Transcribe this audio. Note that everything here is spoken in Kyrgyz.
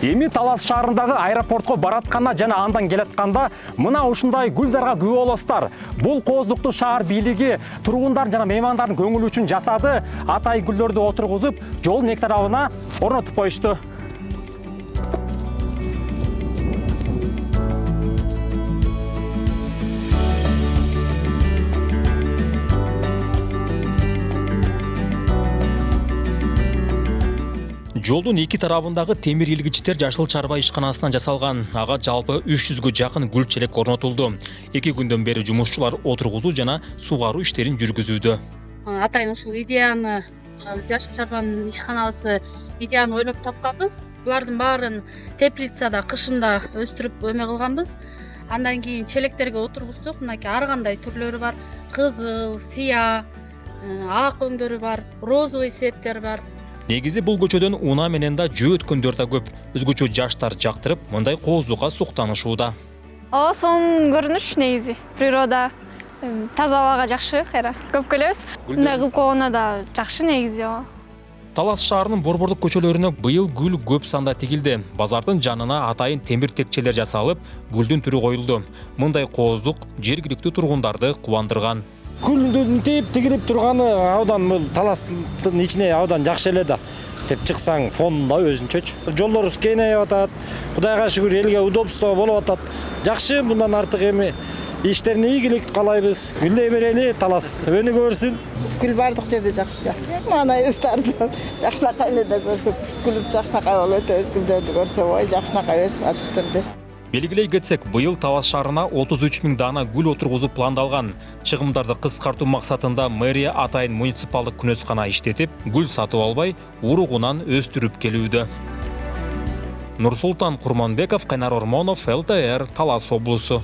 Эми Талас шаарындагы аэропортко баратканда жана андан келатканда мына ушундай гүлзарга күбө болосуздар. Бул кооздукту шаар бийлиги тургундар жана меймандардын көңүлү үчүн жасады. Атай гүлдөрдү отургузуп, жолдун эки тарабына орнотуп коюшту. Жолдун эки тарабындагы темир илгичтер жашыл чарба ишканасынан жасалган. Ага жалпы 300гө жакын гүл челек орнотулду. 2 күндөн бери жумушчулар отургузуу жана сугаруу иштерин жүргүзүүдө. Атайын ушул идеяны, жашыл чарбанын ишканасы идеяны ойлоп тапканбыз. Булардын баарын теплицада кышында өстүрүп эме кылганбыз. Андан кийин челектерге отургуздук. Мынакей ар кандай түрлөрү бар. Кызыл, сыя, ак өңдөрү бар, розовый цветтер бар. Негизи бул көчөдөн унаа менен да жөө өткөндөр да көп. Өзгөчө жаштар жактырып, мындай кооздукка суктанышууда. Сонун көрүнүш негизи. Природа таза абага жакшы, кайра. Көп келебиз. Мындай кылып койгоно да жакшы негизи. Талас шаарынын борбордук көчөлөрүнө быйыл гүл көп санда тигилди. Базардын жанына атайын темир текчелер жасалып, гүлдүн түрү коюлду. Мындай кооздук жергиликтүү тургундарды кубандырган. Гүлдүн тигилип турганы абдан бул Таластын ичине абдан жакшы эле да. Деп чыксаң фонунда өзүнчөчү. Жолдорубуз кеңейип атат. Кудайга шүгүр, элге удобство болуп атат. Жакшы, мындан артык эми иштерине ийгилик каалайбыз. Гүлдөй берели, Талас өнүгө берсин. Gül bardıq жерде жакшы. Мана өстөрдү жакшынакай эле да көрсөк, гүлүп жакшынакай болуп өтө өз гүлдөрдү көрсөк, ой жакшынакай өсүп атыптыр. Белгилей кетсек, быйыл Талас шаарына 33 000 дана гүл отургузуу пландалган. Чыгымдарды кыскартуу максатында мэрия Атайын муниципалдык күнөскана иштетип, гүл сатып албай, уругунан өстүрүп келүүдө. Нурсултан Курманбеков, Кайнар Ормонов, ЛТР, Талас облусу.